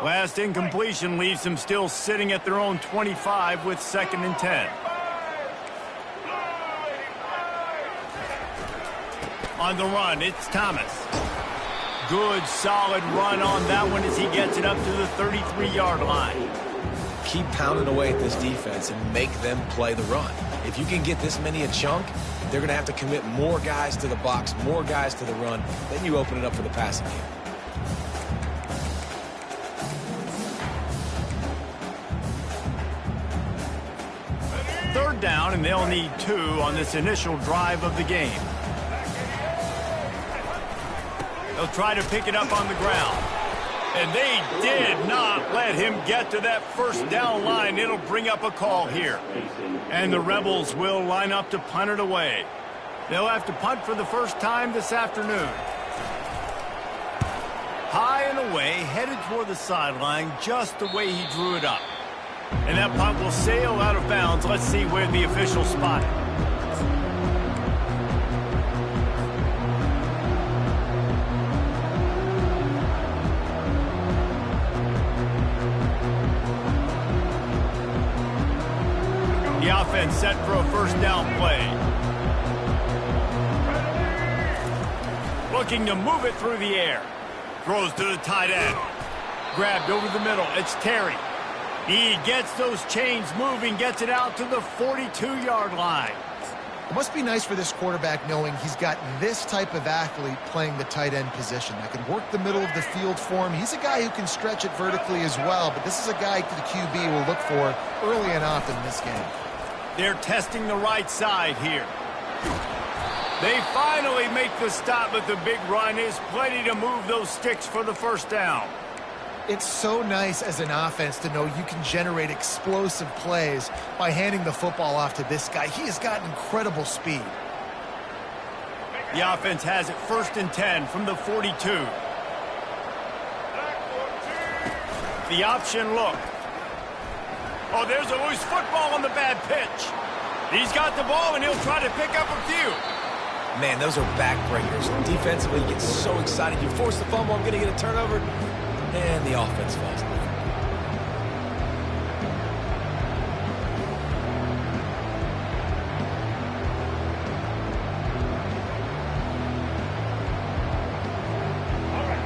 Last incompletion leaves them still sitting at their own 25 with 2nd and 10. On the run, it's Thomas. Good, solid run on that one as he gets it up to the 33-yard line. Keep pounding away at this defense and make them play the run. If you can get this many a chunk, they're going to have to commit more guys to the box, more guys to the run. Then you open it up for the passing game. Third down, and they'll need 2 on this initial drive of the game. They'll try to pick it up on the ground. And they did not let him get to that first down line. It'll bring up a call here. And the Rebels will line up to punt it away. They'll have to punt for the first time this afternoon. High and away, headed toward the sideline, just the way he drew it up. And that punt will sail out of bounds. Let's see where the official spot it. The offense set for a first down play. Looking to move it through the air. Throws to the tight end. Grabbed over the middle. It's Terry. He gets those chains moving, gets it out to the 42-yard line. It must be nice for this quarterback knowing he's got this type of athlete playing the tight end position that can work the middle of the field for him. He's a guy who can stretch it vertically as well, but this is a guy the QB will look for early and often in this game. They're testing the right side here. They finally make the stop, but the big run is plenty to move those sticks for the first down. It's so nice as an offense to know you can generate explosive plays by handing the football off to this guy. He has got incredible speed. The offense has it 1st and 10 from the 42. The option look. Oh, there's a loose football on the bad pitch. He's got the ball, and he'll try to pick up a few. Man, those are backbreakers. Defensively, you get so excited. You force the fumble, I'm going to get a turnover, and the offense falls away.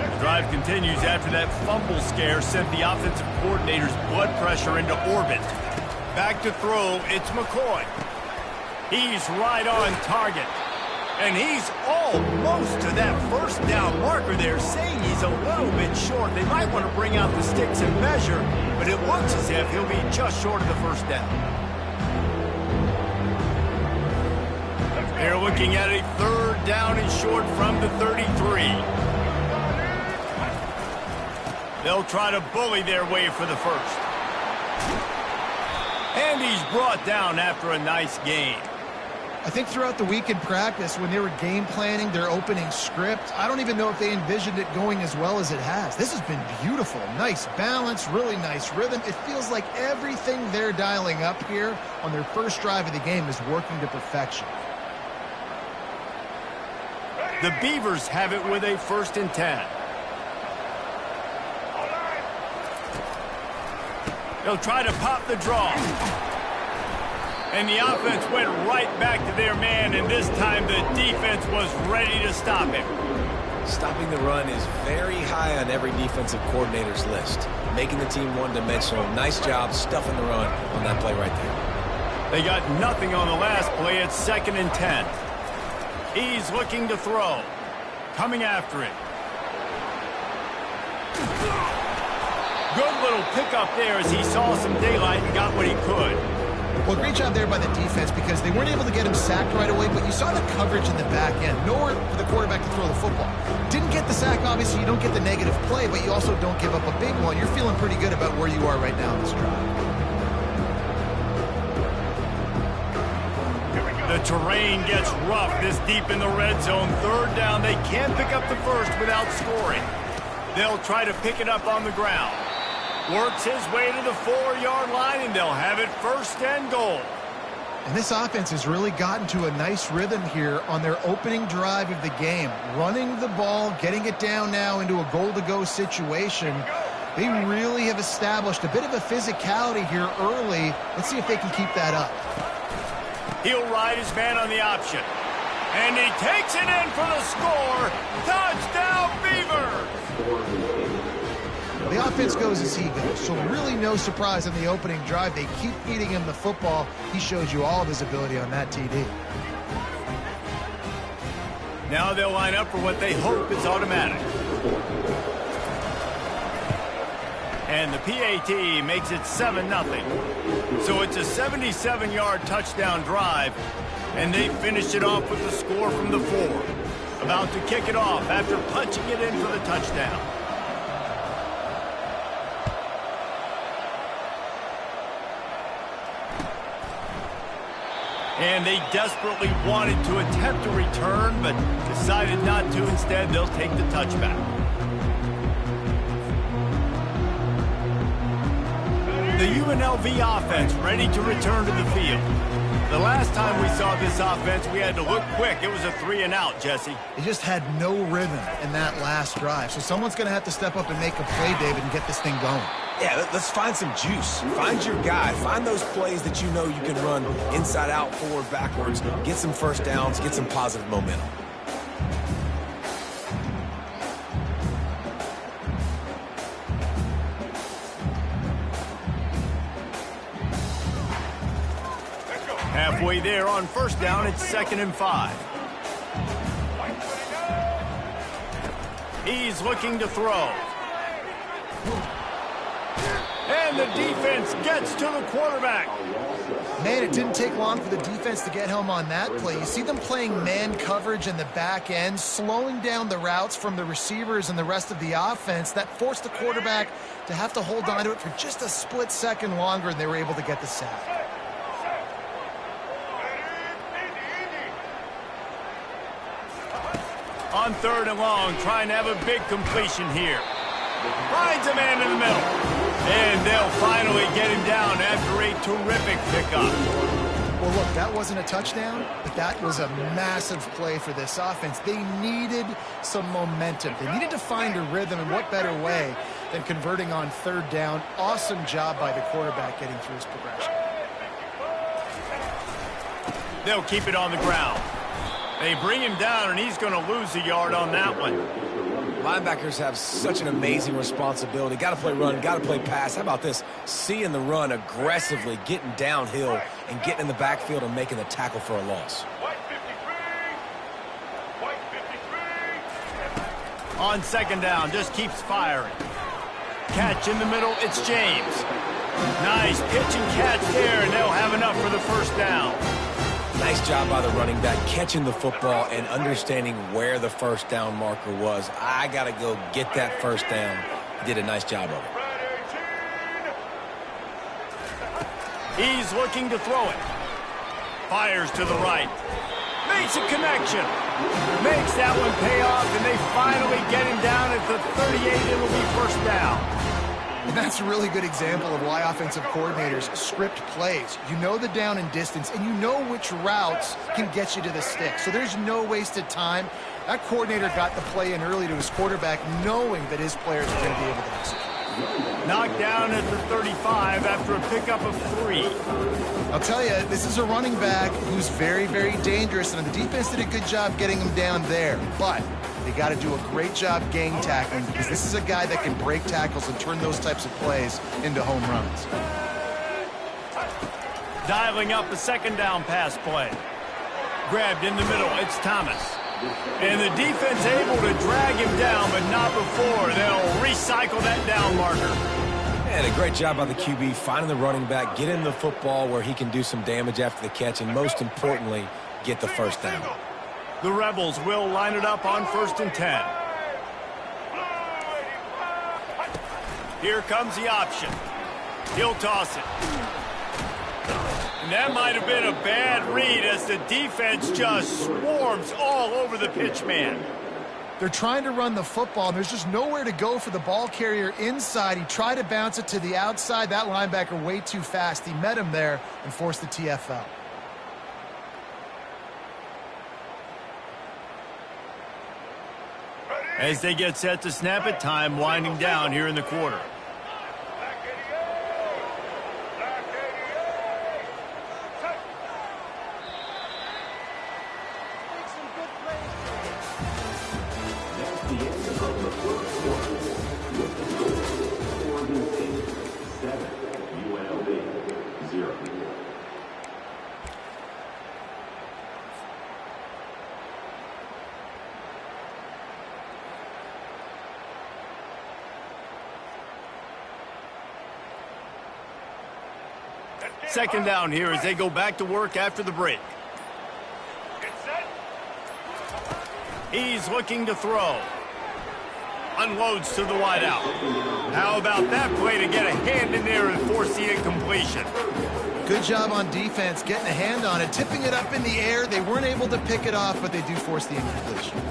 The drive continues after that fumble scare sent the offensive coordinator's blood pressure into orbit. Back to throw, it's McCoy. He's right on target. And he's almost to that first down marker there, saying he's a little bit short. They might want to bring out the sticks and measure, but it looks as if he'll be just short of the first down. They're looking at a 3rd down and short from the 33. They'll try to bully their way for the first. And he's brought down after a nice gain. I think throughout the week in practice, when they were game planning their opening script, I don't even know if they envisioned it going as well as it has. This has been beautiful. Nice balance, really nice rhythm. It feels like everything they're dialing up here on their first drive of the game is working to perfection. The Beavers have it with a 1st and 10. They'll try to pop the draw. And the offense went right back to their man, and this time the defense was ready to stop him. Stopping the run is very high on every defensive coordinator's list. Making the team one-dimensional. Nice job stuffing the run on that play right there. They got nothing on the last play. It's 2nd and 10. He's looking to throw. Coming after it. Good little pickup there as he saw some daylight and got what he could. Well, great job there by the defense because they weren't able to get him sacked right away, but you saw the coverage in the back end. Nowhere for the quarterback to throw the football. Didn't get the sack, obviously. You don't get the negative play, but you also don't give up a big one. You're feeling pretty good about where you are right now in this drive. The terrain gets rough this deep in the red zone. 3rd down. They can't pick up the first without scoring. They'll try to pick it up on the ground. Works his way to the 4-yard line, and they'll have it 1st and goal. And this offense has really gotten to a nice rhythm here on their opening drive of the game. Running the ball, getting it down now into a goal-to-go situation. They really have established a bit of a physicality here early. Let's see if they can keep that up. He'll ride his man on the option. And he takes it in for the score. Touchdown, Beavers! The offense goes as he goes, so really no surprise on the opening drive. They keep feeding him the football. He shows you all of his ability on that TD. Now they'll line up for what they hope is automatic. And the PAT makes it 7-0. So it's a 77-yard touchdown drive, and they finished it off with the score from the 4. About to kick it off after punching it in for the touchdown. And they desperately wanted to attempt a return, but decided not to. Instead, they'll take the touchback. The UNLV offense ready to return to the field. The last time we saw this offense, we had to look quick. It was a 3-and-out, Jesse. They just had no rhythm in that last drive. So someone's going to have to step up and make a play, David, and get this thing going. Yeah, let's find some juice. Find your guy. Find those plays that you know you can run inside out, forward, backwards. Get some first downs. Get some positive momentum. Halfway there on first down, it's 2nd and 5. He's looking to throw. And the defense gets to the quarterback. Man, it didn't take long for the defense to get home on that play. You see them playing man coverage in the back end, slowing down the routes from the receivers and the rest of the offense. That forced the quarterback to have to hold on to it for just a split second longer, and they were able to get the sack. On 3rd and long, trying to have a big completion here. Finds a man in the middle. And they'll finally get him down after a terrific pickup. Well, look, that wasn't a touchdown, but that was a massive play for this offense. They needed some momentum. They needed to find a rhythm, and what better way than converting on 3rd down. Awesome job by the quarterback getting through his progression. They'll keep it on the ground. They bring him down, and he's going to lose a yard on that one. Linebackers have such an amazing responsibility. Got to play run, got to play pass. How about this? Seeing the run aggressively, getting downhill, and getting in the backfield and making the tackle for a loss. On 2nd down, just keeps firing. Catch in the middle, it's James. Nice pitch and catch there, and they'll have enough for the first down. Nice job by the running back, catching the football and understanding where the first down marker was. I got to go get that first down. He did a nice job of it. He's looking to throw it. Fires to the right. Makes a connection. Makes that one pay off, and they finally get him down at the 38. It'll be first down. And that's a really good example of why offensive coordinators script plays. You know the down and distance, and you know which routes can get you to the stick. So there's no wasted time. That coordinator got the play in early to his quarterback, knowing that his players are going to be able to execute. Knocked down at the 35 after a pickup of 3. I'll tell you, this is a running back who's very, very dangerous, and the defense did a good job getting him down there. But they got to do a great job gang tackling, because this is a guy that can break tackles and turn those types of plays into home runs. Dialing up a 2nd down pass play. Grabbed in the middle, it's Thomas. And the defense able to drag him down, but not before. They'll recycle that down marker. And a great job by the QB, finding the running back, get him the football where he can do some damage after the catch, and most importantly, get the first down. The Rebels will line it up on 1st and 10. Here comes the option. He'll toss it. And that might have been a bad read as the defense just swarms all over the pitch man. They're trying to run the football, and there's just nowhere to go for the ball carrier inside. He tried to bounce it to the outside. That linebacker way too fast. He met him there and forced the TFL. As they get set to snap it, time winding down here in the quarter. The end of the first quarter. With the score, Oregon State 7, UNLV 0. Second down here as they go back to work after the break. He's looking to throw. Unloads to the wideout. How about that play to get a hand in there and force the incompletion? Good job on defense getting a hand on it, tipping it up in the air. They weren't able to pick it off, but they do force the incompletion.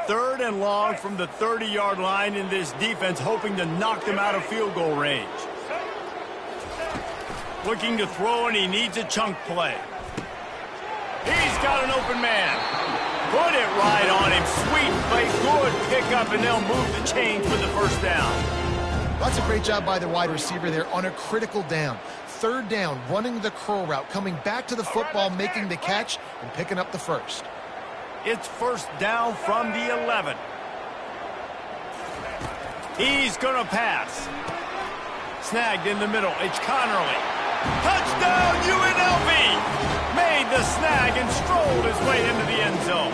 Third and long from the 30-yard line in this defense, hoping to knock them out of field goal range. Looking to throw, and he needs a chunk play. He's got an open man. Put it right on him. Sweet play, good pickup, and they'll move the chains with the first down. That's a great job by the wide receiver there on a critical down. Third down, running the curl route, coming back to the football, making the catch, and picking up the first. It's first down from the 11. He's going to pass. Snagged in the middle. It's Connerly. Touchdown, UNLV! Made the snag and strolled his way into the end zone.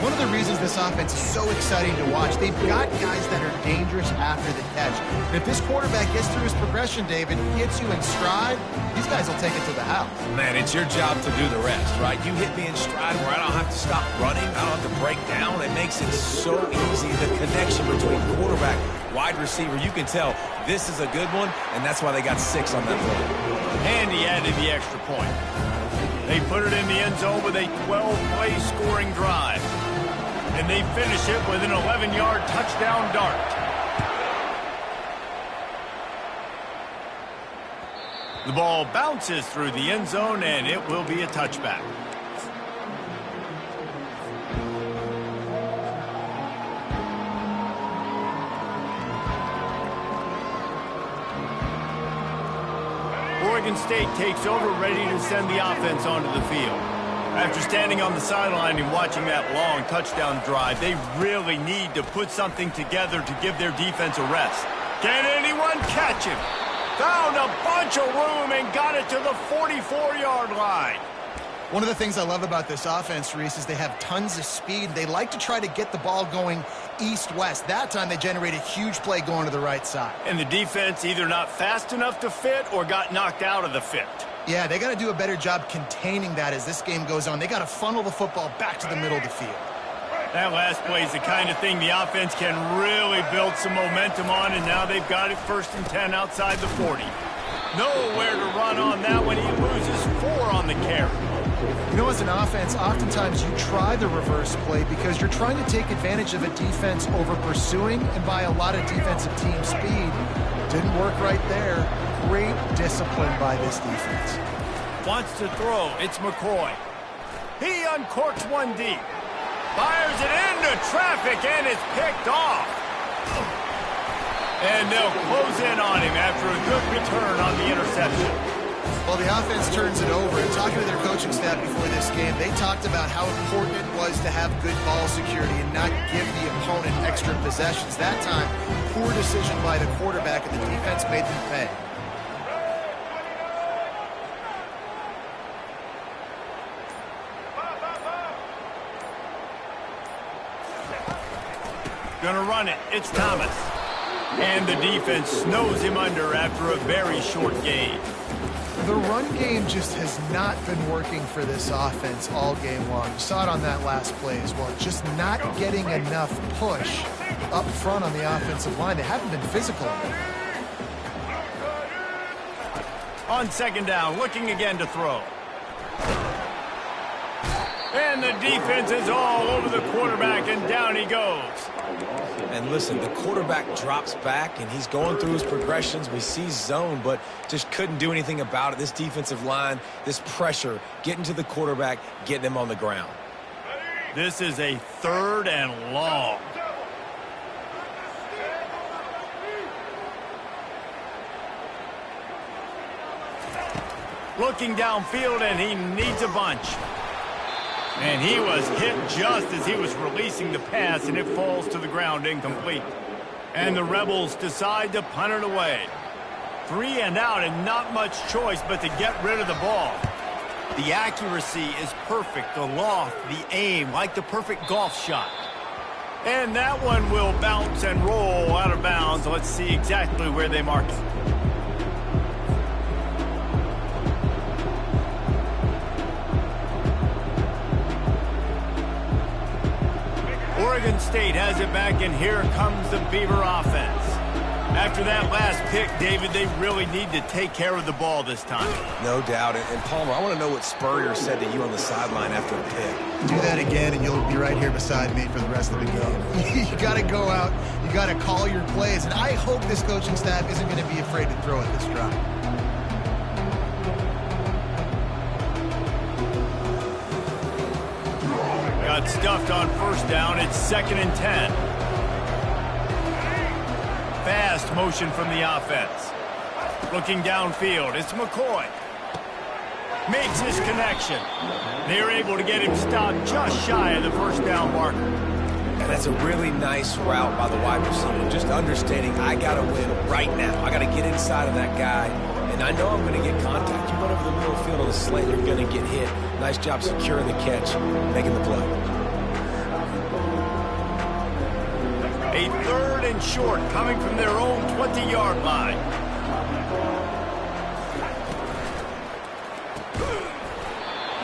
One of the reasons this offense is so exciting to watch, they've got guys that are dangerous after the catch. And if this quarterback gets through his progression, David, gets you in stride, these guys will take it to the house. Man, it's your job to do the rest, right? You hit me in stride where I don't have to stop running. I don't have to break down. It makes it so easy. The connection between quarterback, wide receiver, you can tell this is a good one, and that's why they got 6 on that play. And he added the extra point. They put it in the end zone with a 12-play scoring drive. And they finish it with an 11-yard touchdown dart. The ball bounces through the end zone, and it will be a touchback. Oregon State takes over, ready to send the offense onto the field. After standing on the sideline and watching that long touchdown drive, they really need to put something together to give their defense a rest. Can anyone catch him? Found a bunch of room and got it to the 44-yard line. One of the things I love about this offense, Reese, is they have tons of speed. They like to try to get the ball going east-west. That time they generated a huge play going to the right side. And the defense either not fast enough to fit or got knocked out of the fit. Yeah, they got to do a better job containing that as this game goes on. They got to funnel the football back to the middle of the field. That last play is the kind of thing the offense can really build some momentum on, and now they've got it 1st and 10 outside the 40. Nowhere to run on that when he loses 4 on the carry. You know, as an offense, oftentimes you try the reverse play because you're trying to take advantage of a defense over pursuing and by a lot of defensive team speed. Didn't work right there. Great discipline by this defense. Wants to throw. It's McCoy. He uncorks one deep. Fires it into traffic, and it's picked off. And they'll close in on him after a good return on the interception. Well, the offense turns it over. And talking to their coaching staff before this game, they talked about how important it was to have good ball security and not give the opponent extra possessions. That time, poor decision by the quarterback, and the defense made them pay. Gonna run it. It's Thomas. And the defense snows him under after a very short gain. The run game just has not been working for this offense all game long. You saw it on that last play as well. Just not getting enough push up front on the offensive line. They haven't been physical enough. On 2nd down, looking again to throw. And the defense is all over the quarterback, and down he goes. And listen, the quarterback drops back, and he's going through his progressions. We see zone, but just couldn't do anything about it. This defensive line, this pressure, getting to the quarterback, getting him on the ground. This is a 3rd and long. Looking downfield, and he needs a bunch. And he was hit just as he was releasing the pass, and it falls to the ground incomplete. And the Rebels decide to punt it away. 3 and out, and not much choice but to get rid of the ball. The accuracy is perfect, the loft, the aim, like the perfect golf shot. And that one will bounce and roll out of bounds. Let's see exactly where they mark it. Oregon State has it back, and here comes the Beaver offense. After that last pick, David, they really need to take care of the ball this time. No doubt. And Palmer, I want to know what Spurrier said to you on the sideline after the pick. Do that again, and you'll be right here beside me for the rest of the game. You got to go out. You got to call your plays. And I hope this coaching staff isn't going to be afraid to throw at this drive. Got stuffed on first down. It's 2nd and 10. Fast motion from the offense. Looking downfield, it's McCoy. Makes his connection. They're able to get him stopped just shy of the first down marker. And that's a really nice route by the wide receiver. Just understanding I got to win right now. I got to get inside of that guy. And I know I'm going to get contact. You run over the middle of the field on the slant, you're going to get hit. Nice job securing the catch, making the play. A 3rd and short coming from their own 20-yard line.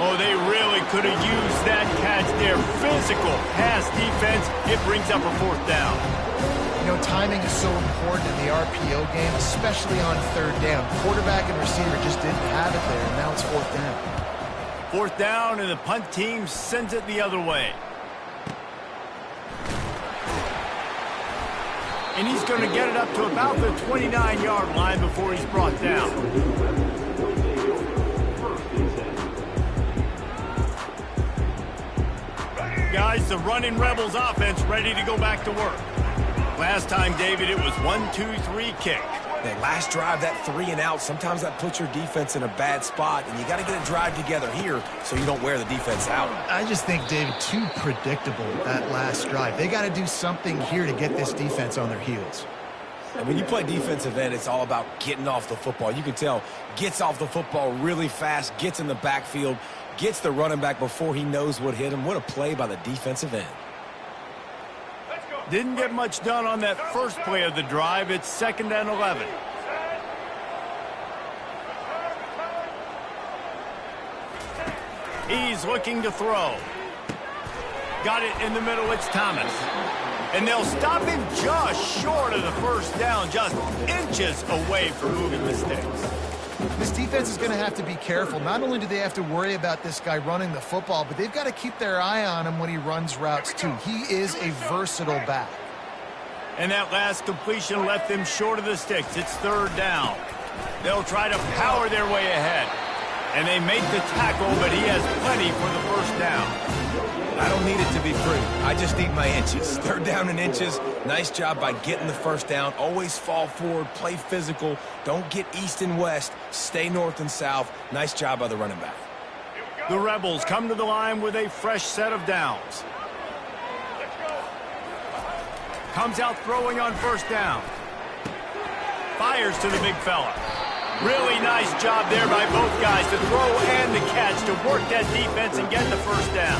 Oh, they really could have used that catch there. Physical pass defense. It brings up a 4th down. You know, timing is so important in the RPO game, especially on 3rd down. Quarterback and receiver just didn't have it there, and now it's 4th down. 4th down, and the punt team sends it the other way. And he's going to get it up to about the 29-yard line before he's brought down. Guys, the running Rebels offense ready to go back to work. Last time, David, it was 1-2-3 kick. That last drive, that 3 and out, sometimes that puts your defense in a bad spot, and you got to get a drive together here so you don't wear the defense out. I just think, David, too predictable that last drive. They got to do something here to get this defense on their heels. And when you play defensive end, it's all about getting off the football. You can tell, gets off the football really fast, gets in the backfield, gets the running back before he knows what hit him. What a play by the defensive end. Didn't get much done on that first play of the drive. It's 2nd and 11. He's looking to throw. Got it in the middle. It's Thomas. And they'll stop him just short of the first down, just inches away from moving the sticks. This defense is going to have to be careful. Not only do they have to worry about this guy running the football, but they've got to keep their eye on him when he runs routes, too. He is a versatile back. And that last completion left them short of the sticks. It's 3rd down. They'll try to power their way ahead. And they make the tackle, but he has plenty for the first down. I don't need it to be pretty. I just need my inches. 3rd down and inches. Nice job by getting the first down. Always fall forward, play physical. Don't get east and west. Stay north and south. Nice job by the running back. The Rebels come to the line with a fresh set of downs. Comes out throwing on first down. Fires to the big fella. Really nice job there by both guys to throw and the catch to work that defense and get the first down.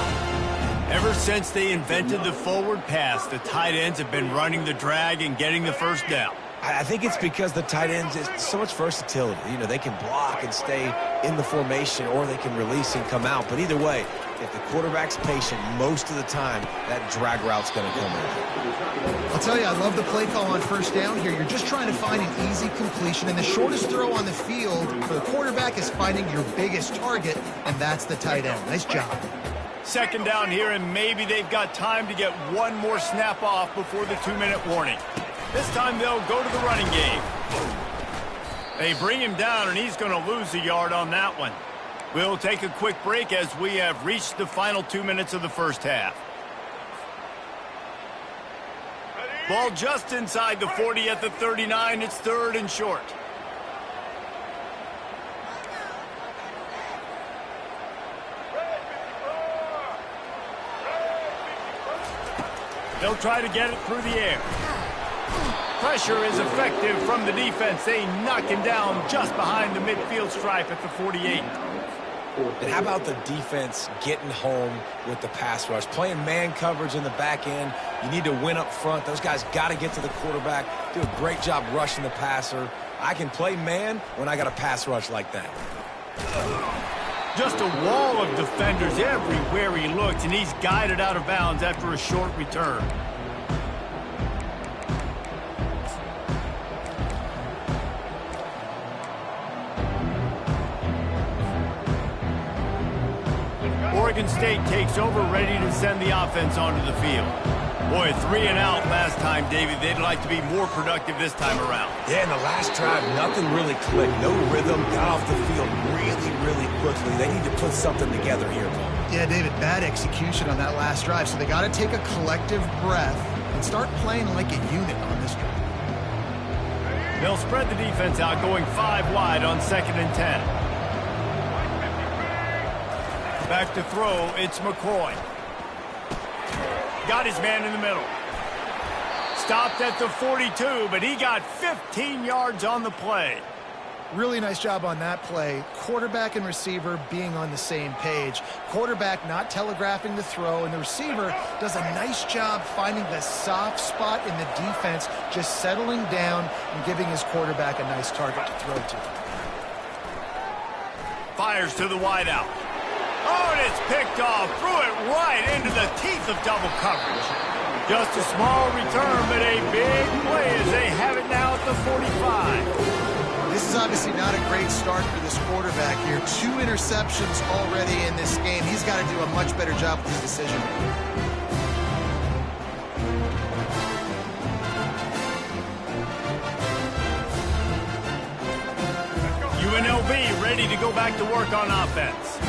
Ever since they invented the forward pass, the tight ends have been running the drag and getting the first down. I think it's because the tight ends is so much versatility. You know, they can block and stay in the formation, or they can release and come out. But either way, if the quarterback's patient most of the time, that drag route's going to come in. I'll tell you, I love the play call on first down here. You're just trying to find an easy completion, and the shortest throw on the field for the quarterback is finding your biggest target, and that's the tight end. Nice job. 2nd down here, and maybe they've got time to get one more snap off before the 2-minute warning. This time they'll go to the running game. They bring him down, and he's going to lose a yard on that one. We'll take a quick break as we have reached the final 2 minutes of the first half. Ball just inside the 40 at the 39. It's 3rd and short. They'll try to get it through the air. Pressure is effective from the defense. They knock him down just behind the midfield stripe at the 48. And how about the defense getting home with the pass rush? Playing man coverage in the back end. You need to win up front. Those guys got to get to the quarterback. Do a great job rushing the passer. I can play man when I got a pass rush like that. Just a wall of defenders everywhere he looks, and he's guided out of bounds after a short return. Oregon State takes over, ready to send the offense onto the field. Boy, 3 and out last time, David. They'd like to be more productive this time around. Yeah, in the last drive, nothing really clicked. No rhythm, got off the field really quickly. They need to put something together here, Paul. Yeah, David, bad execution on that last drive, so they got to take a collective breath and start playing like a unit on this drive. They'll spread the defense out, going 5 wide on 2nd and 10. Back to throw, it's McCoy. Got his man in the middle. Stopped at the 42, but he got 15 yards on the play. Really nice job on that play. Quarterback and receiver being on the same page. Quarterback not telegraphing the throw, and the receiver does a nice job finding the soft spot in the defense, just settling down and giving his quarterback a nice target to throw to. Fires to the wideout. Oh, and it's picked off. Threw it right into the teeth of double coverage. Just a small return, but a big play as they have it now at the 45. This is obviously not a great start for this quarterback here. 2 interceptions already in this game. He's got to do a much better job with his decision making. UNLV ready to go back to work on offense.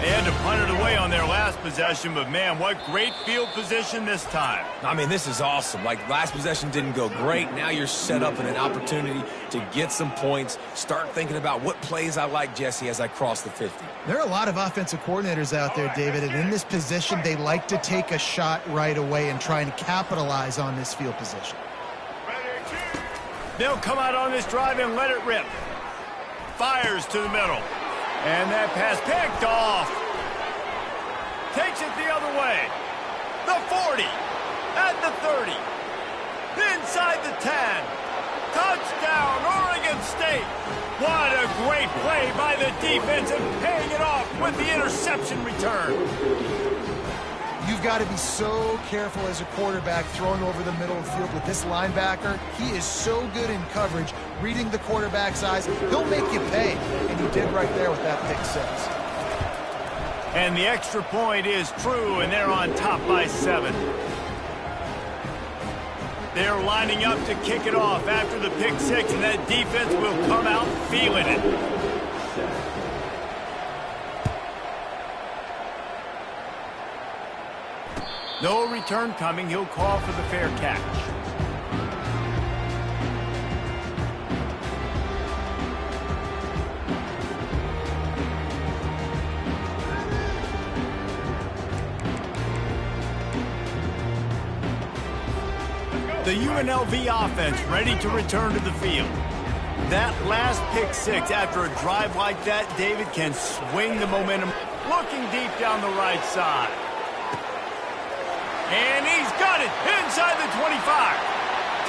They had to punt it away on their last possession, but man, what great field position this time. I mean, this is awesome. Like, last possession didn't go great. Now you're set up in an opportunity to get some points. Start thinking about what plays I like, Jesse, as I cross the 50. There are a lot of offensive coordinators out there, David, and in this position, they like to take a shot right away and try and capitalize on this field position. They'll come out on this drive and let it rip. Fires to the middle. And that pass picked off. Takes it the other way. The 40. At the 30. Inside the 10. Touchdown, Oregon State. What a great play by the defense and paying it off with the interception return. You've got to be so careful as a quarterback throwing over the middle of the field with this linebacker. He is so good in coverage, reading the quarterback's eyes. He'll make you pay, and he did right there with that pick 6. And the extra point is true, and they're on top by 7. They're lining up to kick it off after the pick 6, and that defense will come out feeling it. No return coming. He'll call for the fair catch. The UNLV offense ready to return to the field. That last pick 6 after a drive like that, David, can swing the momentum. Looking deep down the right side. And he's got it inside the 25.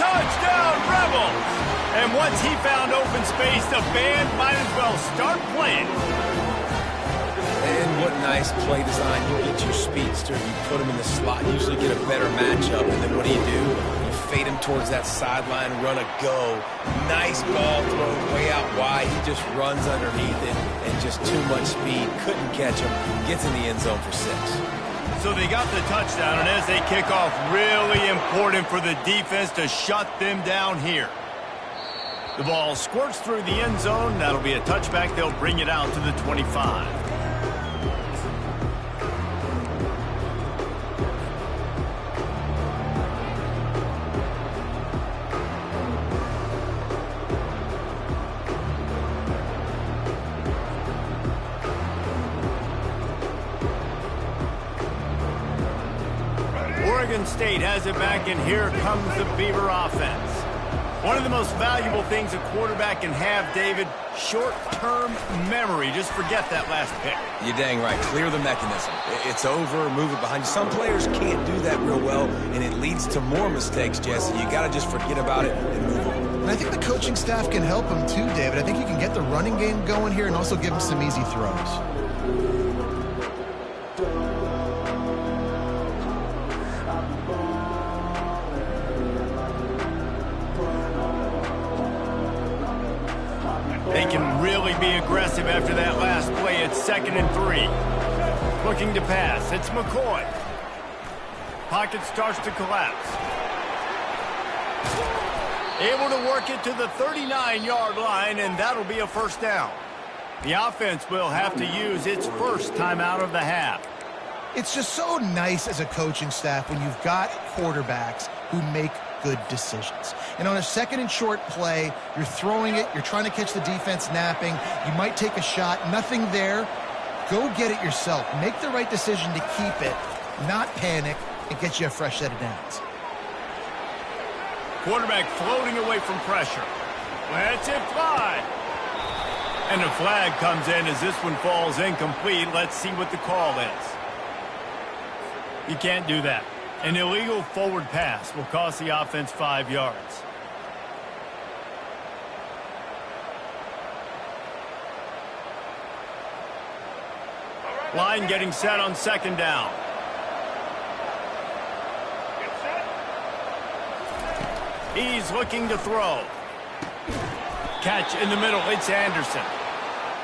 Touchdown, Rebels! And once he found open space, the band might as well start playing. And what nice play design. You get your speedster, you put him in the slot, usually get a better matchup. And then what do? You fade him towards that sideline, run a go. Nice ball thrown way out wide. He just runs underneath it and just too much speed. Couldn't catch him. Gets in the end zone for 6. So they got the touchdown, and as they kick off, really important for the defense to shut them down here. The ball squirts through the end zone. That'll be a touchback. They'll bring it out to the 25. Michigan State has it back, and here comes the Beaver offense. One of the most valuable things a quarterback can have, David, short-term memory. Just forget that last pick. You're dang right. Clear the mechanism. It's over, move it behind you. Some players can't do that real well, and it leads to more mistakes, Jesse. You got to just forget about it and move on. And I think the coaching staff can help him too, David. I think you can get the running game going here and also give him some easy throws. They can really be aggressive after that last play. It's 2nd and 3. Looking to pass. It's McCoy. Pocket starts to collapse. Able to work it to the 39-yard line, and that'll be a first down. The offense will have to use its first timeout of the half. It's just so nice as a coaching staff when you've got quarterbacks who make good decisions. And on a 2nd and short play, you're throwing it, you're trying to catch the defense napping, you might take a shot, nothing there. Go get it yourself. Make the right decision to keep it, not panic, and get you a fresh set of downs. Quarterback floating away from pressure. Lets it fly. And a flag comes in as this one falls incomplete. Let's see what the call is. You can't do that. An illegal forward pass will cost the offense 5 yards. Line getting set on 2nd down. He's looking to throw. Catch in the middle. It's Anderson.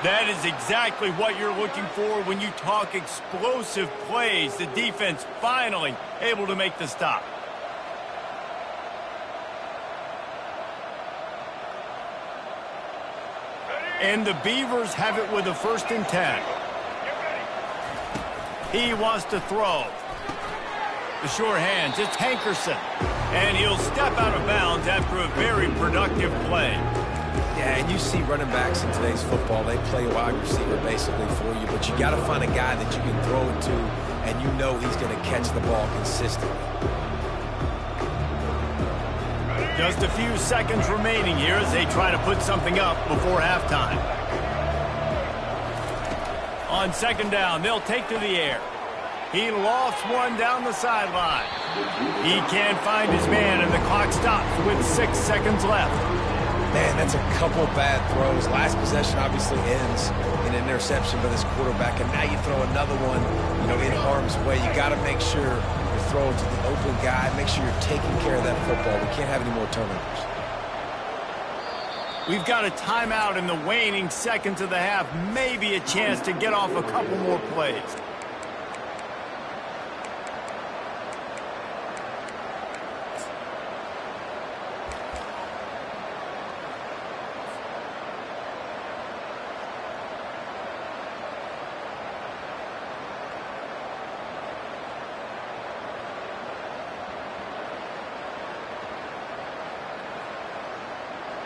That is exactly what you're looking for when you talk explosive plays. The defense finally able to make the stop. And the Beavers have it with a 1st and 10. He wants to throw. The sure hands, it's Hankerson. And he'll step out of bounds after a very productive play. Yeah, and you see running backs in today's football, they play wide receiver basically for you, but you got to find a guy that you can throw it to, and you know he's going to catch the ball consistently. Just a few seconds remaining here as they try to put something up before halftime. On 2nd down, they'll take to the air. He lofts one down the sideline. He can't find his man, and the clock stops with 6 seconds left. Man, that's a couple bad throws. Last possession obviously ends in an interception by this quarterback, and now you throw another one, in harm's way. You got to make sure you're throwing to the open guy. Make sure you're taking care of that football. We can't have any more turnovers. We've got a timeout in the waning seconds of the half. Maybe a chance to get off a couple more plays.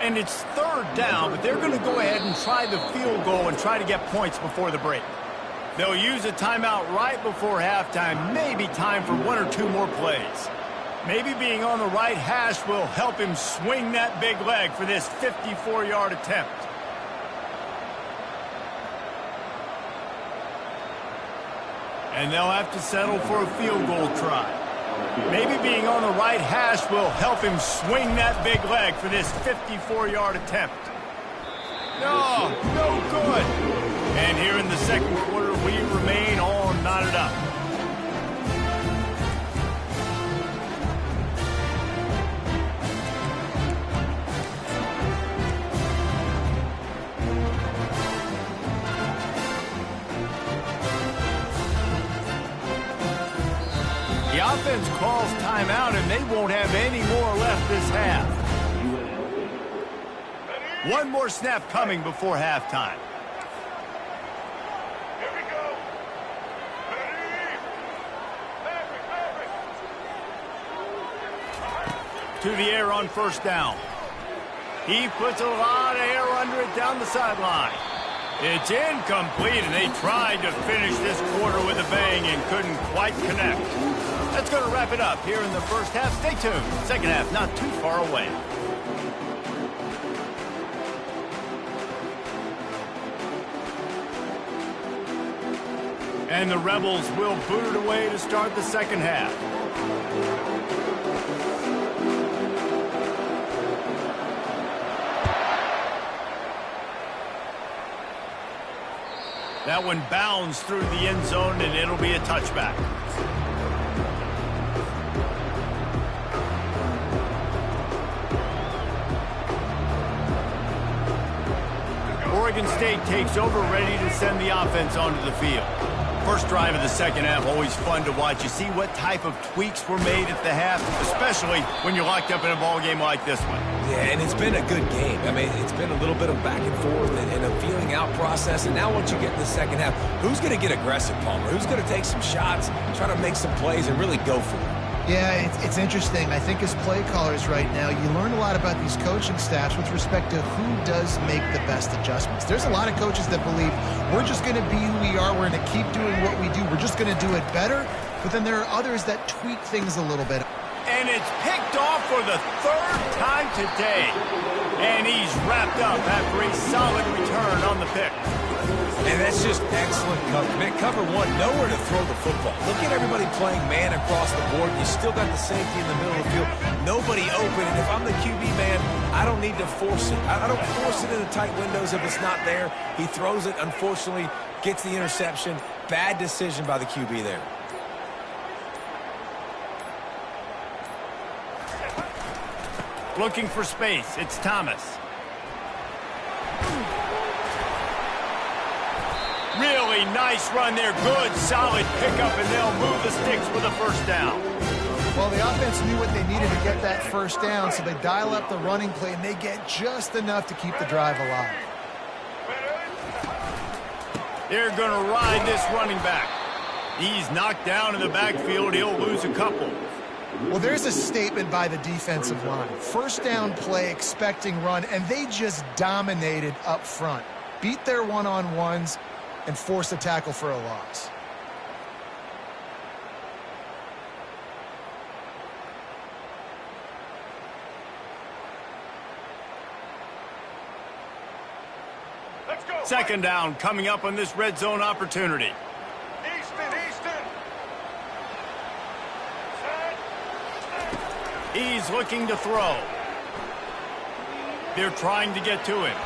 And it's 3rd down, but they're going to go ahead and try the field goal and try to get points before the break. They'll use a timeout right before halftime, maybe time for 1 or 2 more plays. Maybe being on the right hash will help him swing that big leg for this 54-yard attempt. And they'll have to settle for a field goal try. Maybe being on the right hash will help him swing that big leg for this 54-yard attempt. No good. And here in the 2nd quarter, we remain all knotted up. The offense calls timeout, and they won't have any more left this half. One more snap coming before halftime. Here we go. To the air on 1st down. He puts a lot of air under it down the sideline. It's incomplete, and they tried to finish this quarter with a bang and couldn't quite connect. That's going to wrap it up here in the first half. Stay tuned. Second half not too far away. And the Rebels will boot it away to start the second half. That one bounds through the end zone, and it'll be a touchback. Oregon State takes over, ready to send the offense onto the field. First drive of the second half, always fun to watch. You see what type of tweaks were made at the half, especially when you're locked up in a ball game like this one. Yeah, and it's been a good game. I mean, it's been a little bit of back and forth and a feeling out process. And now once you get in the second half, who's going to get aggressive, Palmer? Who's going to take some shots, try to make some plays, and really go for it? Yeah, it's interesting. I think as play callers right now, you learn a lot about these coaching staffs with respect to who does make the best adjustments. There's a lot of coaches that believe we're just going to be who we are. We're going to keep doing what we do. We're just going to do it better. But then there are others that tweak things a little bit. And it's picked off for the third time today. And he's wrapped up after a solid return on the pick. And that's just excellent coverage. Cover one, nowhere to throw the football. Look at everybody playing man across the board. You still got the safety in the middle of the field. Nobody open. And if I'm the QB man, I don't need to force it. I don't force it in the tight windows if it's not there. He throws it, unfortunately, gets the interception. Bad decision by the QB there. Looking for space. It's Thomas. Really nice run there. Good, solid pickup, and they'll move the sticks with a first down. Well, the offense knew what they needed to get that first down, so they dial up the running play, and they get just enough to keep the drive alive. They're going to ride this running back. He's knocked down in the backfield. He'll lose a couple. Well, there's a statement by the defensive line. First down play, expecting run, and they just dominated up front. Beat their one-on-ones and force a tackle for a loss. Second down coming up on this red zone opportunity. He's looking to throw. They're trying to get to him.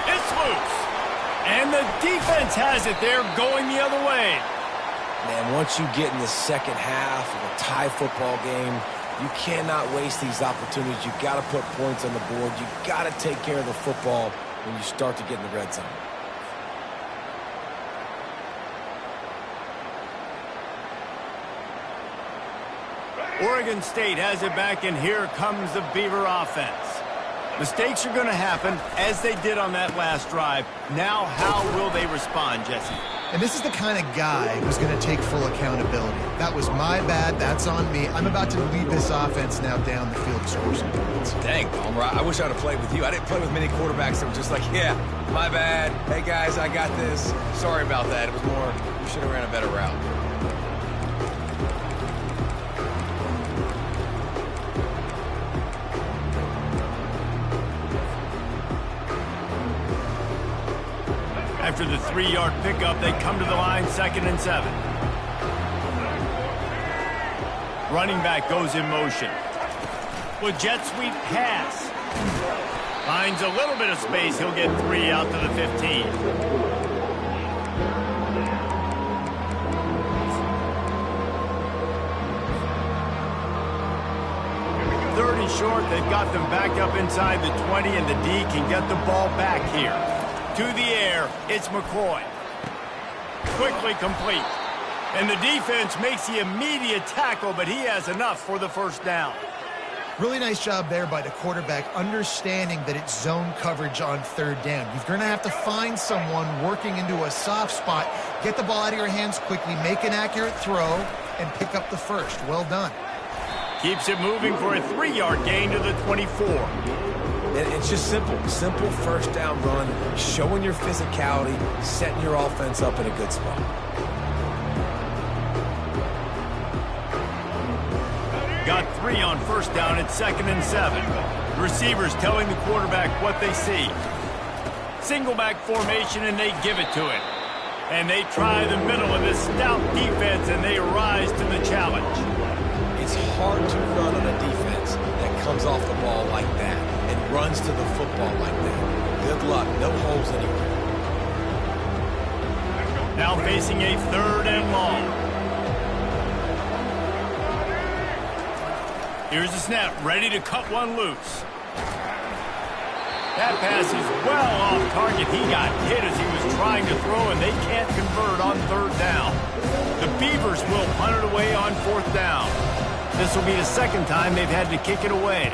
It's loose. And the defense has it. They're going the other way. Man, once you get in the second half of a tie football game, you cannot waste these opportunities. You've got to put points on the board. You've got to take care of the football when you start to get in the red zone. Oregon State has it back, and here comes the Beaver offense. Mistakes are going to happen, as they did on that last drive. Now, how will they respond, Jesse? And this is the kind of guy who's going to take full accountability. That was my bad. That's on me. I'm about to lead this offense now down the field to score some points. Dang, Palmer, I wish I'd have played with you. I didn't play with many quarterbacks that were just like, yeah, my bad. Hey, guys, I got this. Sorry about that. It was more, you should have ran a better route. After the 3-yard pickup, they come to the line, 2nd and 7. Running back goes in motion. With jet sweep pass. Finds a little bit of space. He'll get 3 out to the 15. Third and short. They've got them back up inside the 20, and the D can get the ball back here. To the air, it's McCoy. Quickly complete. And the defense makes the immediate tackle, but he has enough for the first down. Really nice job there by the quarterback, understanding that it's zone coverage on third down. You're going to have to find someone working into a soft spot, get the ball out of your hands quickly, make an accurate throw, and pick up the first. Well done. Keeps it moving for a 3-yard gain to the 24. It's just simple first down run, showing your physicality, setting your offense up in a good spot. Got 3 on first down at 2nd and 7. The receivers telling the quarterback what they see. Single back formation, and they give it to him. And they try the middle of this stout defense, and they rise to the challenge. It's hard to run on a defense that comes off the ball like that and runs to the football like that. Good luck. No holes anywhere. Now facing a 3rd and long. Here's the snap, ready to cut one loose. That pass is well off target. He got hit as he was trying to throw, and they can't convert on 3rd down. The Beavers will punt it away on 4th down. This will be the 2nd time they've had to kick it away.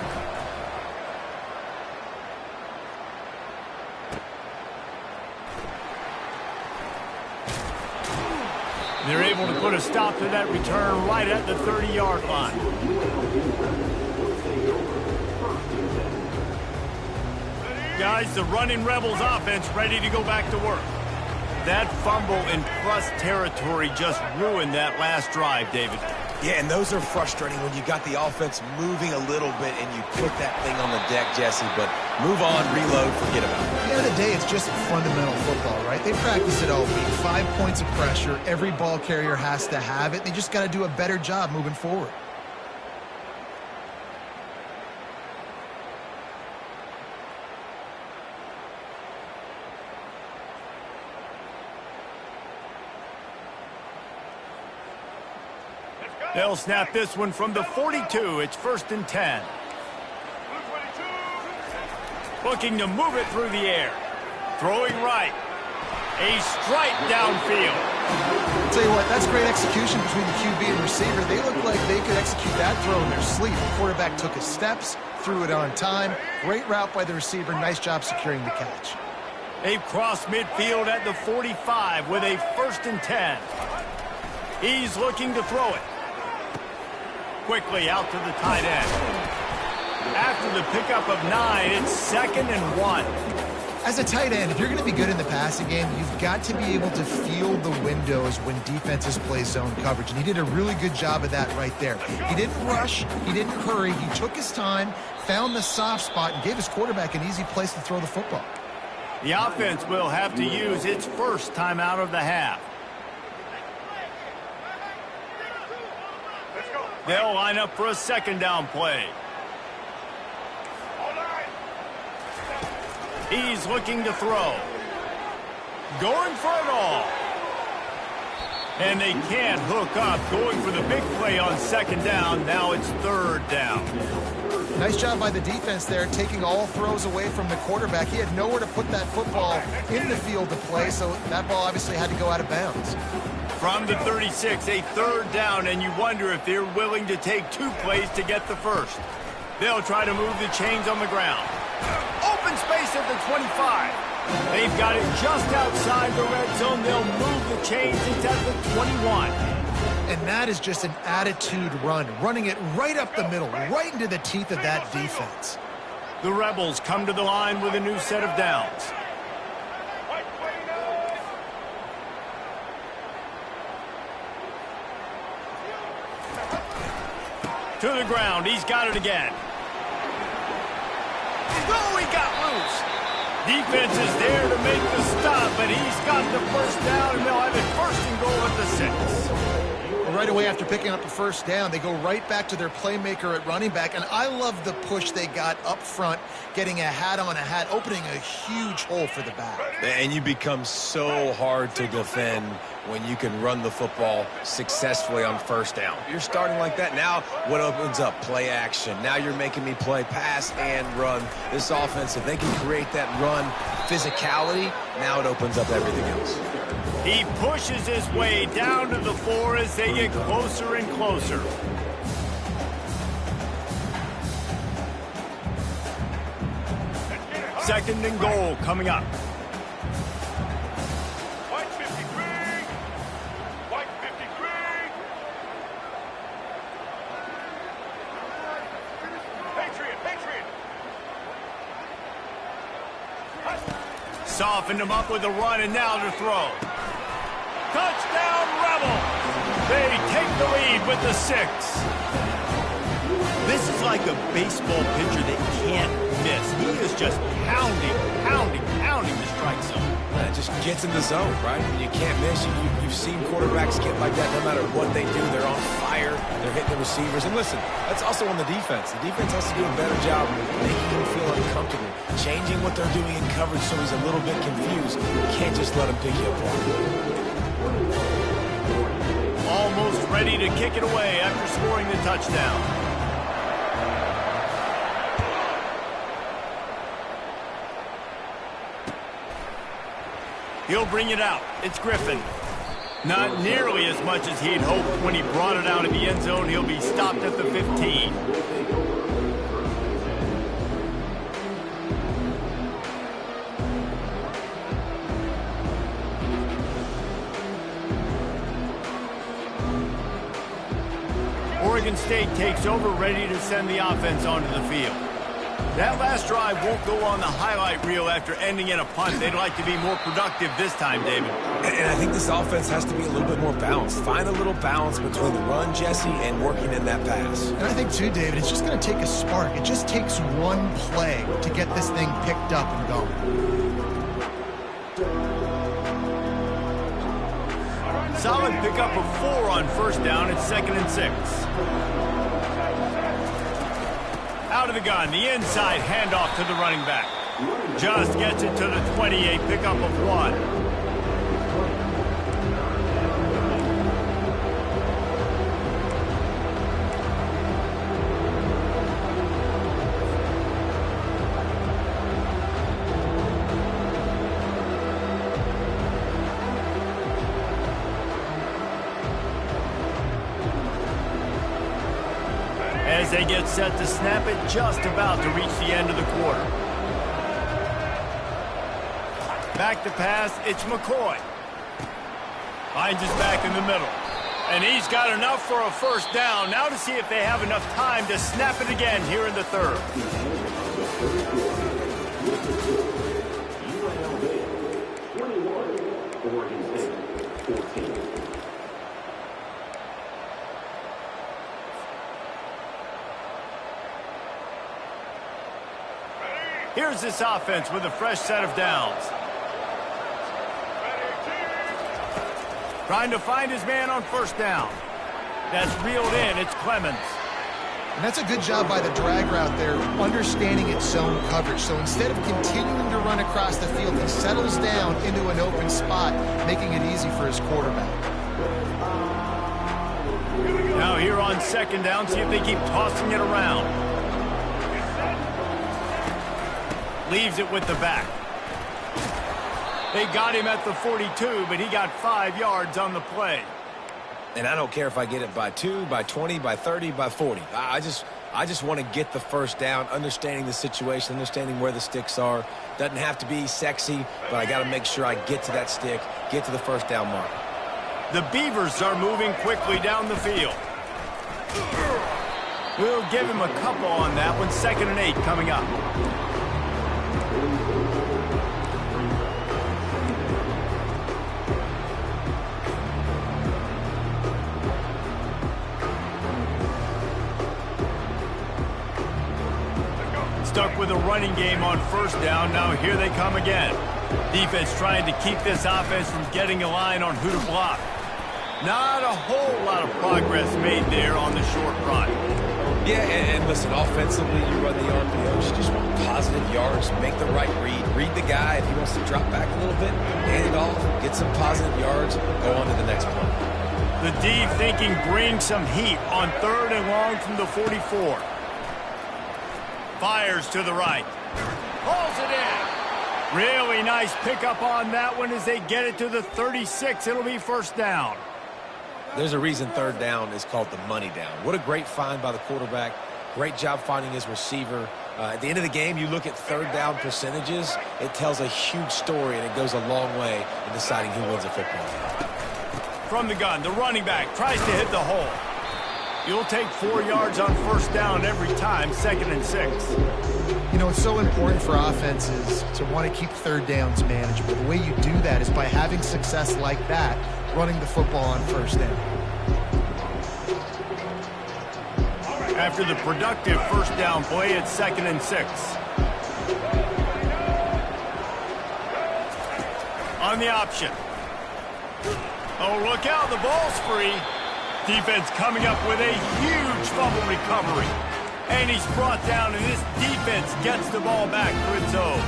They're able to put a stop to that return right at the 30-yard line. Guys, the running Rebels offense ready to go back to work. That fumble in plus territory just ruined that last drive, David. Yeah, and those are frustrating when you got the offense moving a little bit and you put that thing on the deck, Jesse. But move on, reload, forget about it. At the end of the day, it's just fundamental football, right? They practice it all week. 5 points of pressure. Every ball carrier has to have it. They just got to do a better job moving forward. They'll snap this one from the 42. It's 1st and 10. Looking to move it through the air. Throwing right. A strike downfield. I'll tell you what, that's great execution between the QB and receiver. They look like they could execute that throw in their sleep. The quarterback took his steps, threw it on time. Great route by the receiver. Nice job securing the catch. They've crossed midfield at the 45 with a 1st and 10. He's looking to throw it. Quickly out to the tight end. After the pickup of 9, it's 2nd and 1. As a tight end, if you're going to be good in the passing game, you've got to be able to feel the windows when defenses play zone coverage. And he did a really good job of that right there. He didn't rush. He didn't hurry. He took his time, found the soft spot, and gave his quarterback an easy place to throw the football. The offense will have to use its first timeout of the half. They'll line up for a 2nd down play. He's looking to throw. Going for it all. And they can't hook up. Going for the big play on 2nd down. Now it's 3rd down. Nice job by the defense there, taking all throws away from the quarterback. He had nowhere to put that football in the field to play, so that ball obviously had to go out of bounds. From the 36, a 3rd down, and you wonder if they're willing to take 2 plays to get the first. They'll try to move the chains on the ground. Open space at the 25. They've got it just outside the red zone. They'll move the chains. It's at the 21. And that is just an attitude run, running it right up the middle, right into the teeth of that defense. The Rebels come to the line with a new set of downs. To the ground. He's got it again. Oh, he got loose. Defense is there to make the stop, but he's got the 1st down, and they'll have it 1st and goal at the 6. Right away after picking up the 1st down, they go right back to their playmaker at running back, and I love the push they got up front, getting a hat on a hat, opening a huge hole for the back. And you become so hard to defend when you can run the football successfully on 1st down. You're starting like that. Now what opens up? Play action. Now you're making me play pass and run. This offense, if they can create that run physicality, now it opens up everything else. He pushes his way down to the 4 as they get closer and closer. Second and goal coming up. White 53. White 53. Patriot. Softened him up with a run, and now to throw. Touchdown, Rebels! They take the lead with the 6. This is like a baseball pitcher that can't miss. He is just pounding the strike zone. It just gets in the zone, right? You can't miss. You've seen quarterbacks get like that no matter what they do. They're on fire. They're hitting the receivers. And listen, that's also on the defense. The defense has to do a better job making him feel uncomfortable, changing what they're doing in coverage so he's a little bit confused. You can't just let him pick you apart. Almost ready to kick it away after scoring the touchdown. He'll bring it out. It's Griffin. Not nearly as much as he'd hoped when he brought it out of the end zone. He'll be stopped at the 15. Oregon State takes over, ready to send the offense onto the field. That last drive won't go on the highlight reel after ending in a punt. They'd like to be more productive this time, David. And I think this offense has to be a little bit more balanced. Find a little balance between the run, Jesse, and working in that pass. And I think, too, David, it's just going to take a spark. It just takes one play to get this thing picked up and going. Solid pickup of 4 on first down. It's 2nd and 6. Out of the gun, the inside handoff to the running back. Just gets it to the 28, pickup of 1. As they get set to snap it, just about to reach the end of the quarter. Back to pass, it's McCoy. Finds his back in the middle. And he's got enough for a first down. Now to see if they have enough time to snap it again here in the third. UNLV 21, Oregon State 14. Here's this offense with a fresh set of downs. Trying to find his man on first down. That's reeled in. It's Clemens. And that's a good job by the drag route there, understanding its zone coverage. So instead of continuing to run across the field, he settles down into an open spot, making it easy for his quarterback. Now here on second down, see if they keep tossing it around. Leaves it with the back. They got him at the 42, but he got 5 yards on the play. And I don't care if I get it by 2, by 20, by 30, by 40. I just want to get the first down, understanding the situation, understanding where the sticks are. Doesn't have to be sexy, but I got to make sure I get to that stick, get to the first down mark. The Beavers are moving quickly down the field. We'll give him a couple on that one. 2nd and 8 coming up. Stuck with a running game on first down. Now here they come again. Defense trying to keep this offense from getting a line on who to block. Not a whole lot of progress made there on the short run. Yeah, and listen, offensively, you run the RPOs. You just want positive yards, make the right read the guy. If he wants to drop back a little bit, hand it off, get some positive yards, go on to the next play. The D thinking bring some heat on 3rd and long from the 44. Fires to the right. Pulls it in. Really nice pickup on that one as they get it to the 36. It'll be first down. There's a reason 3rd down is called the money down. What a great find by the quarterback. Great job finding his receiver. At the end of the game, you look at 3rd down percentages. It tells a huge story, and it goes a long way in deciding who wins a football game. From the gun, the running back tries to hit the hole. You'll take 4 yards on first down every time, 2nd and 6. You know, it's so important for offenses to want to keep 3rd downs manageable. The way you do that is by having success like that, running the football on first down. After the productive first down play, it's 2nd and 6. On the option. Oh, look out, the ball's free. Defense coming up with a huge fumble recovery. And he's brought down, and this defense gets the ball back for its own.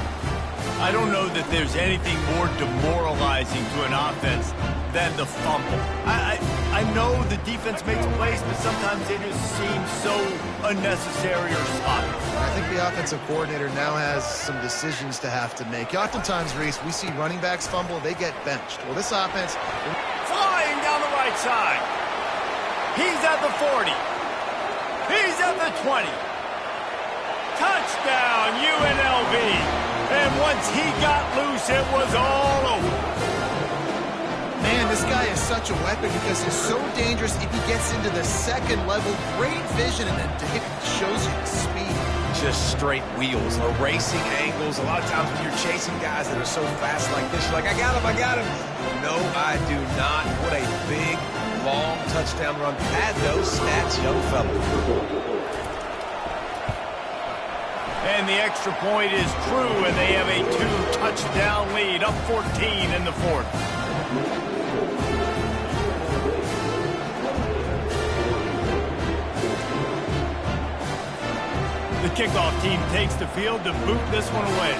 I don't know that there's anything more demoralizing to an offense than the fumble. I know the defense makes plays, but sometimes they just seem so unnecessary or sloppy. I think the offensive coordinator now has some decisions to have to make. Oftentimes, Reese, we see running backs fumble, they get benched. Well, this offense... Flying down the right side. He's at the 40. He's at the 20. Touchdown, UNLV. And once he got loose, it was all over. Man, this guy is such a weapon because he's so dangerous if he gets into the second level. Great vision, and then it shows you the speed. Just straight wheels, erasing angles. A lot of times when you're chasing guys that are so fast like this, you're like, I got him. No, I do not. What a big, long touchdown run. Pad those stats, young fella. And the extra point is true, and they have a 2-touchdown lead, up 14 in the 4th. The kickoff team takes the field to boot this one away.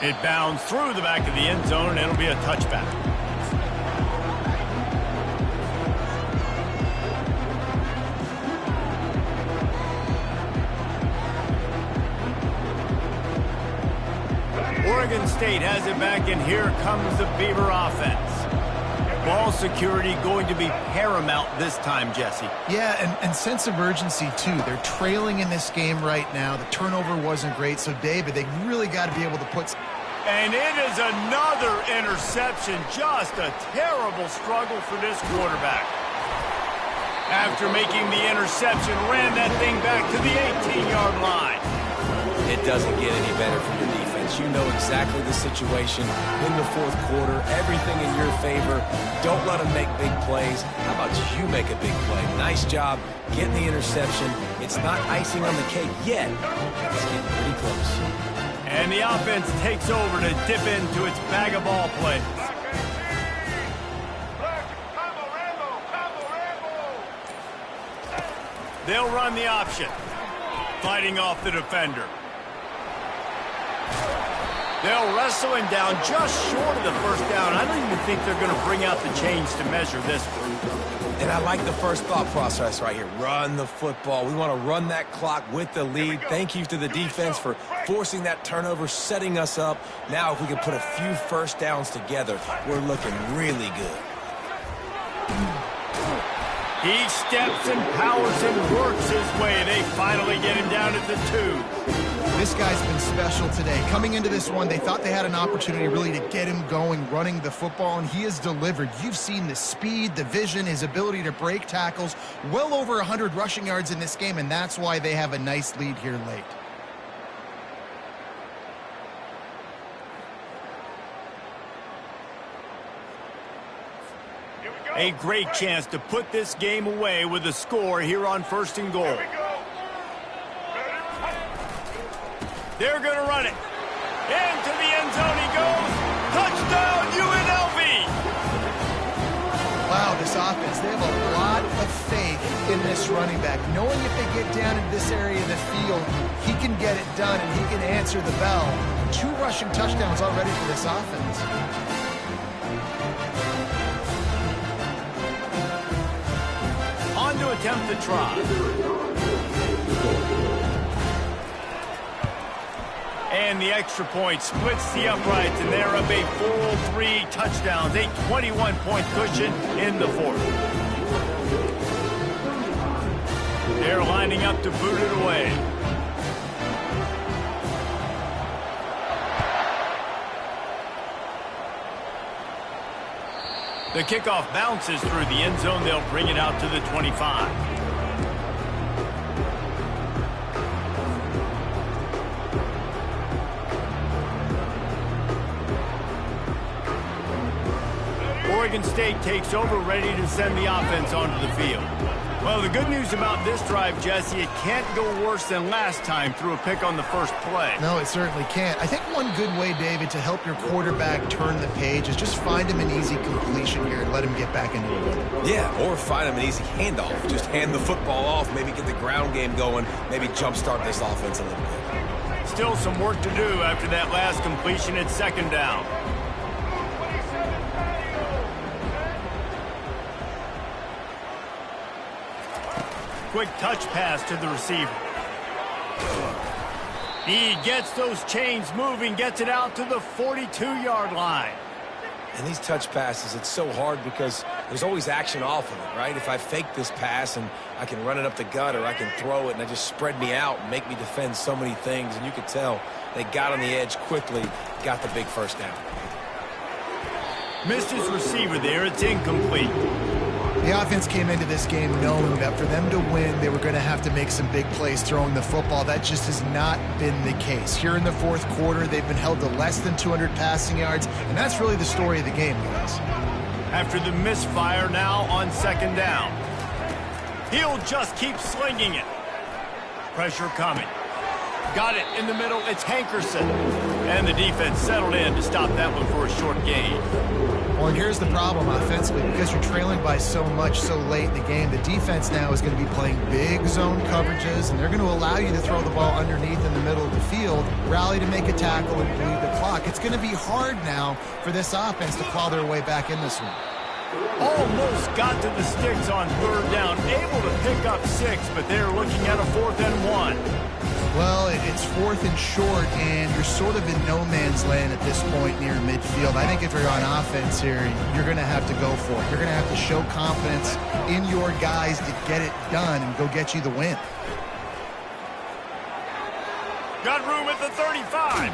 It bounds through the back of the end zone, and it'll be a touchback. Oregon State has it back, and here comes the Beaver offense. Ball security going to be paramount this time, Jesse. Yeah, and sense of urgency, too. They're trailing in this game right now. The turnover wasn't great, so, David, they really got to be able to put... And it is another interception. Just a terrible struggle for this quarterback. After making the interception, ran that thing back to the 18-yard line. It doesn't get any better for your defense. You know exactly the situation in the 4th quarter. Everything in your favor. Don't let them make big plays. How about you make a big play? Nice job getting the interception. It's not icing on the cake yet. It's getting pretty close. And the offense takes over to dip into its bag of ball plays. They'll run the option. Fighting off the defender. They'll wrestle him down just short of the first down. I don't even think they're going to bring out the chains to measure this one. And I like the first thought process right here. Run the football. We want to run that clock with the lead. Thank you to the defense for forcing that turnover, setting us up. Now if we can put a few first downs together, we're looking really good. He steps and powers and works his way. They finally get him down at the 2. This guy's been special today. Coming into this one, they thought they had an opportunity really to get him going, running the football, and he has delivered. You've seen the speed, the vision, his ability to break tackles. Well over 100 rushing yards in this game, and that's why they have a nice lead here late. A great chance to put this game away with a score here on 1st and goal. They're going to run it. Into the end zone he goes. Touchdown, UNLV! Wow, this offense, they have a lot of faith in this running back. Knowing if they get down in this area of the field, he can get it done and he can answer the bell. 2 rushing touchdowns already for this offense. On to attempt the try. And the extra point splits the uprights, and they're up a full 3 touchdowns, a 21-point cushion in the 4th. They're lining up to boot it away. The kickoff bounces through the end zone. They'll bring it out to the 25. Michigan State takes over, ready to send the offense onto the field. Well, the good news about this drive, Jesse, it can't go worse than last time through a pick on the first play. No, it certainly can't. I think one good way, David, to help your quarterback turn the page is just find him an easy completion here and let him get back into the rhythm. Yeah, or find him an easy handoff. Just hand the football off, maybe get the ground game going, maybe jumpstart this offense a little bit. Still some work to do after that last completion at second down. Quick touch pass to the receiver. He gets those chains moving, gets it out to the 42-yard line. And these touch passes, it's so hard because there's always action off of it, right? If I fake this pass and I can run it up the gut or I can throw it and it just spread me out and make me defend so many things. And you could tell they got on the edge quickly, got the big first down. Missed his receiver there. It's incomplete. The offense came into this game knowing that for them to win, they were going to have to make some big plays throwing the football. That just has not been the case. Here in the fourth quarter, they've been held to less than 200 passing yards, and that's really the story of the game, guys. After the misfire, now on second down. He'll just keep slinging it. Pressure coming. Got it in the middle. It's Hankerson. And the defense settled in to stop that one for a short gain. Well, and here's the problem offensively. Because you're trailing by so much so late in the game, the defense now is going to be playing big zone coverages, and they're going to allow you to throw the ball underneath in the middle of the field, rally to make a tackle, and bleed the clock. It's going to be hard now for this offense to claw their way back in this one. Almost got to the sticks on third down. Able to pick up 6, but they're looking at a 4th and 1. Well, it's 4th and short, and you're sort of in no man's land at this point near midfield. I think if you're on offense here, you're going to have to go for it. You're going to have to show confidence in your guys to get it done and go get you the win. Got room at the 35.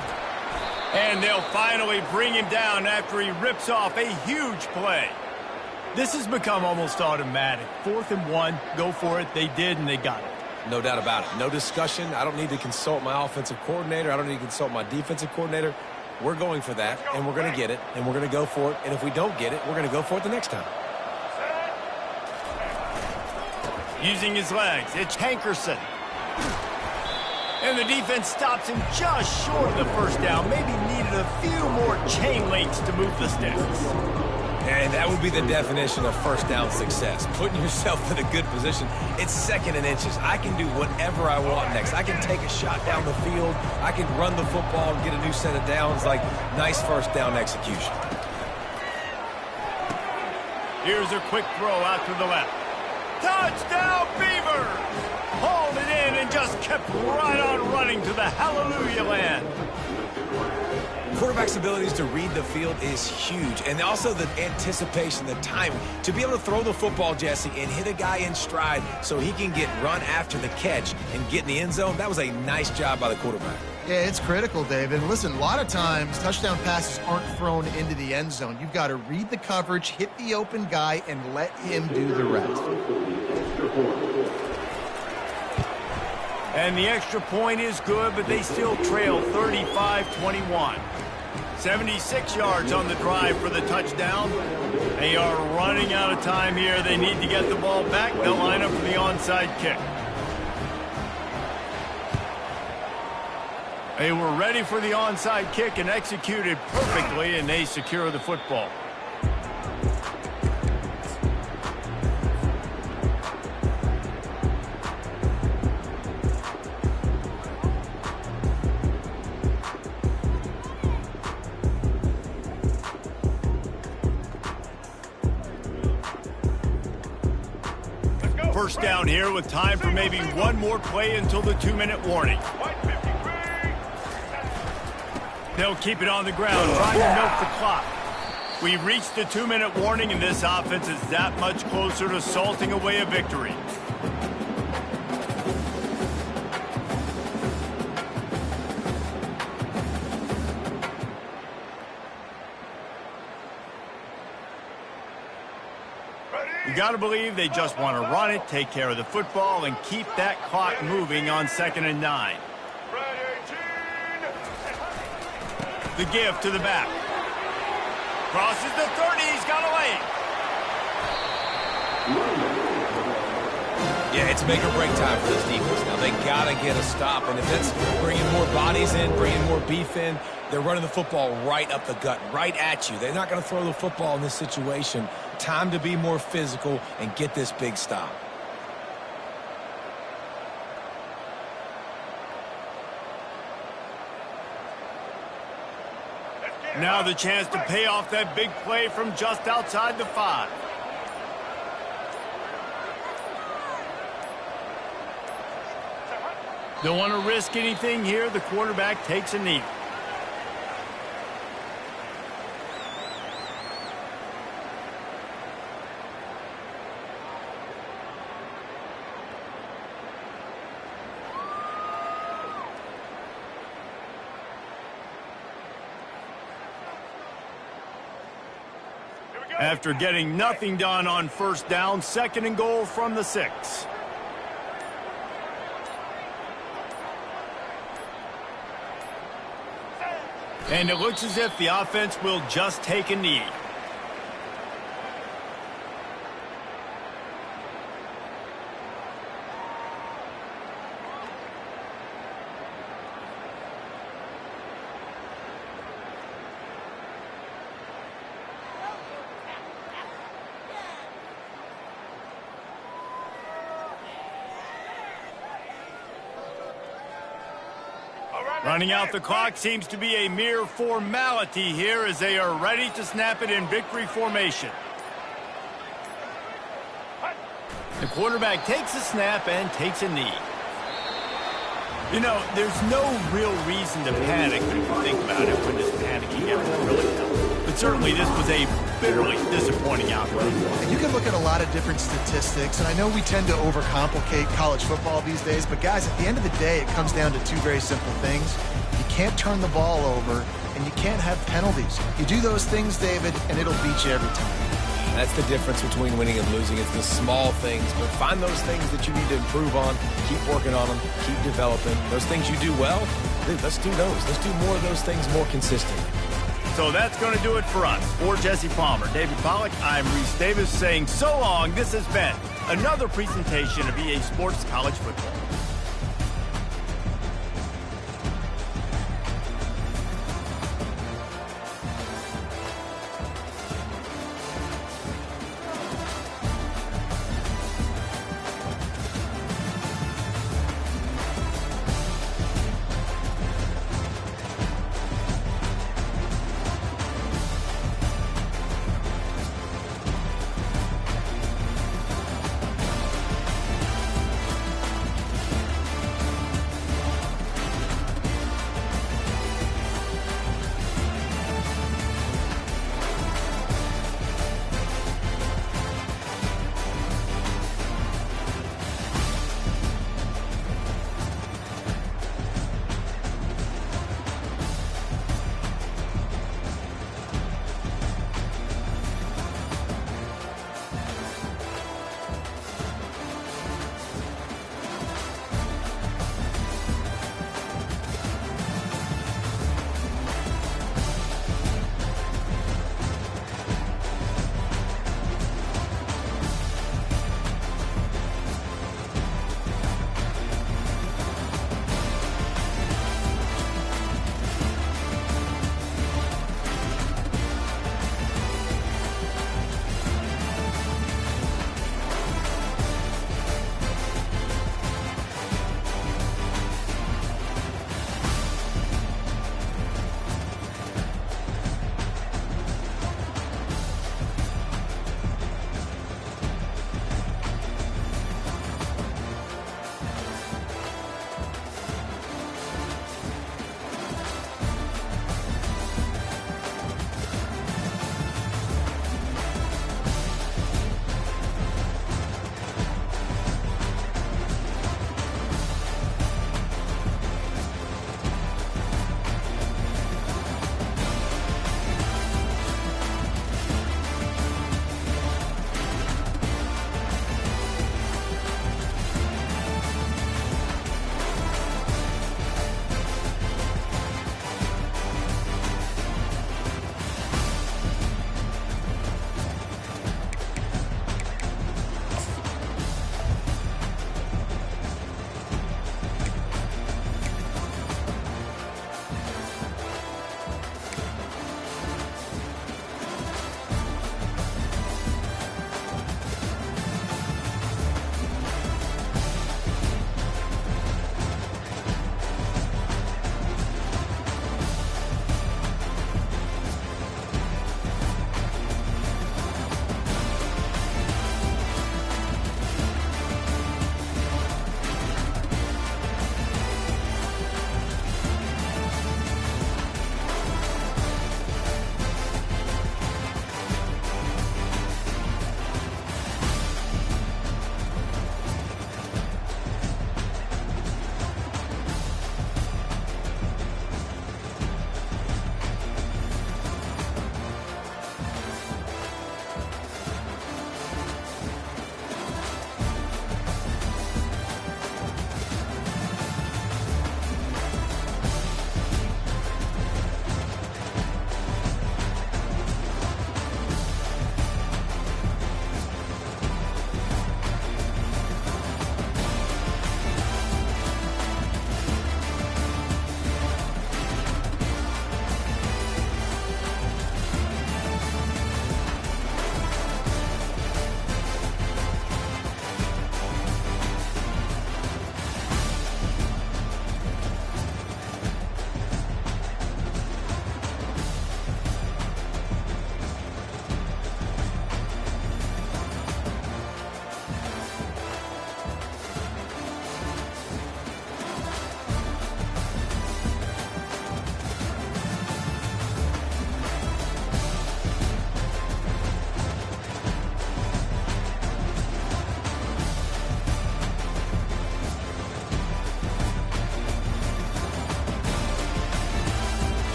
And they'll finally bring him down after he rips off a huge play. This has become almost automatic. 4th and 1, go for it. They did, and they got it. No doubt about it. No discussion. I don't need to consult my offensive coordinator. I don't need to consult my defensive coordinator. We're going for that, and we're going to get it, and we're going to go for it. And if we don't get it, we're going to go for it the next time. Using his legs, it's Hankerson. And the defense stops him just short of the first down. Maybe needed a few more chain links to move the sticks. And that would be the definition of first down success. Putting yourself in a good position. It's 2nd and inches. I can do whatever I want next. I can take a shot down the field. I can run the football and get a new set of downs. Like, nice first down execution. Here's a quick throw out to the left. Touchdown, Beavers! Hauled it in and just kept right on running to the hallelujah land. Quarterback's abilities to read the field is huge, and also the anticipation, the timing. To be able to throw the football, Jesse, and hit a guy in stride so he can get run after the catch and get in the end zone, that was a nice job by the quarterback. Yeah, it's critical, David. Listen, a lot of times touchdown passes aren't thrown into the end zone. You've got to read the coverage, hit the open guy, and let him do the rest. And the extra point is good, but they still trail 35-21. 76 yards on the drive for the touchdown. They are running out of time here. They need to get the ball back. They'll line up for the onside kick. They were ready for the onside kick and executed perfectly, and they secure the football. First down here with time for maybe one more play until the 2-minute warning. They'll keep it on the ground, trying to milk the clock. We've reached the 2-minute warning, and this offense is that much closer to salting away a victory. You got to believe they just want to run it, take care of the football, and keep that clock moving on 2nd and 9. The give to the back. Crosses the 30. He's got a lane. Yeah, it's make or break time for this defense. Now, they got to get a stop, and if that's bringing more bodies in, bringing more beef in, they're running the football right up the gut, right at you. They're not going to throw the football in this situation. Time to be more physical and get this big stop. Now the chance to pay off that big play from just outside the 5. Don't want to risk anything here. The quarterback takes a knee. After getting nothing done on first down, 2nd and goal from the 6. And it looks as if the offense will just take a knee. Running out the clock seems to be a mere formality here as they are ready to snap it in victory formation. The quarterback takes a snap and takes a knee. You know, there's no real reason to panic when you think about it. When does panicking ever really help? But certainly this was a bitterly disappointing outcome. And you can look at a lot of different statistics, and I know we tend to overcomplicate college football these days, but guys, at the end of the day, it comes down to two very simple things. You can't turn the ball over, and you can't have penalties. You do those things, David, and it'll beat you every time. That's the difference between winning and losing. It's the small things, but find those things that you need to improve on. Keep working on them. Keep developing. Those things you do well, dude, let's do those. Let's do more of those things more consistently. So that's going to do it for us. For Jesse Palmer, David Pollack, I'm Reese Davis saying so long. This has been another presentation of EA Sports College Football.